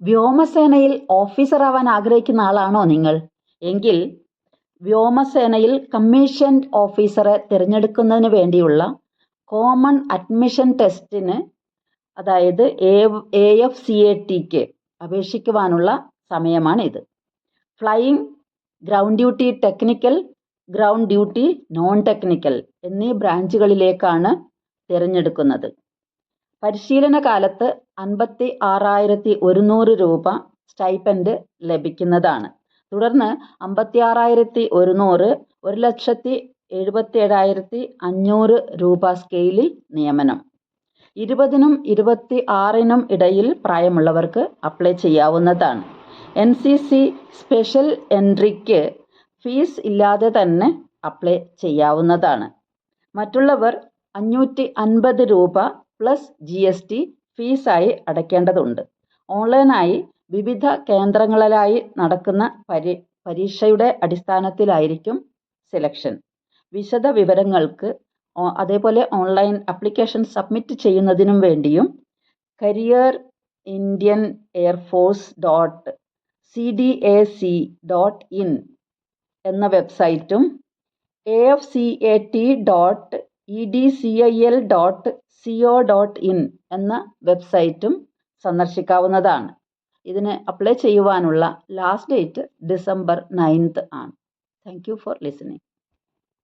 വ്യോമസേനയിൽ ഓഫീസറാവാൻ ആഗ്രഹിക്കുന്ന ആളാണോ നിങ്ങൾ? എങ്കിൽ വ്യോമസേനയിൽ കമ്മീഷൻഡ് ഓഫീസറെ തിരഞ്ഞെടുക്കുന്നതിന് വേണ്ടിയുള്ള കോമൺ അഡ്മിഷൻ ടെസ്റ്റിന്, അതായത് AFCATക്ക് അപേക്ഷിക്കുവാനുള്ള സമയമാണിത്. Flying, ground duty technical, ground duty non technical എന്നീ ബ്രാഞ്ചുകളിലേക്കാണ് തിരഞ്ഞെടുക്കുന്നത്. പരിശീലന കാലത്ത് 56,100 രൂപ സ്റ്റൈപ്പൻഡ് ലഭിക്കുന്നതാണ്. തുടർന്ന് 56,100, 1,77,500 രൂപ സ്കെയിലിൽ നിയമനം. 20-നും 26-നും ഇടയിൽ പ്രായമുള്ളവർക്ക് അപ്ലൈ ചെയ്യാവുന്നതാണ്. NCC സ്പെഷ്യൽ എൻട്രിക്ക് ഫീസ് ഇല്ലാതെ തന്നെ അപ്ലൈ ചെയ്യാവുന്നതാണ്. മറ്റുള്ളവർ 550 രൂപ പ്ലസ് GST ഫീസായി അടയ്ക്കേണ്ടതുണ്ട്. ഓൺലൈനായി വിവിധ കേന്ദ്രങ്ങളിലായി നടക്കുന്ന പരീക്ഷയുടെ അടിസ്ഥാനത്തിലായിരിക്കും സെലക്ഷൻ. വിശദ വിവരങ്ങൾക്ക് അതേപോലെ ഓൺലൈൻ ആപ്ലിക്കേഷൻ സബ്മിറ്റ് ചെയ്യുന്നതിനും വേണ്ടിയും careerindianAirForce.cdac.in എന്ന വെബ്സൈറ്റും AFCAT.edcil.co.in എന്ന വെബ്സൈറ്റും സന്ദർശിക്കാവുന്നതാണ്. ഇതിന് അപ്ലൈ ചെയ്യുവാനുള്ള ലാസ്റ്റ് ഡേറ്റ് December 9 ആണ്. Thank you for listening.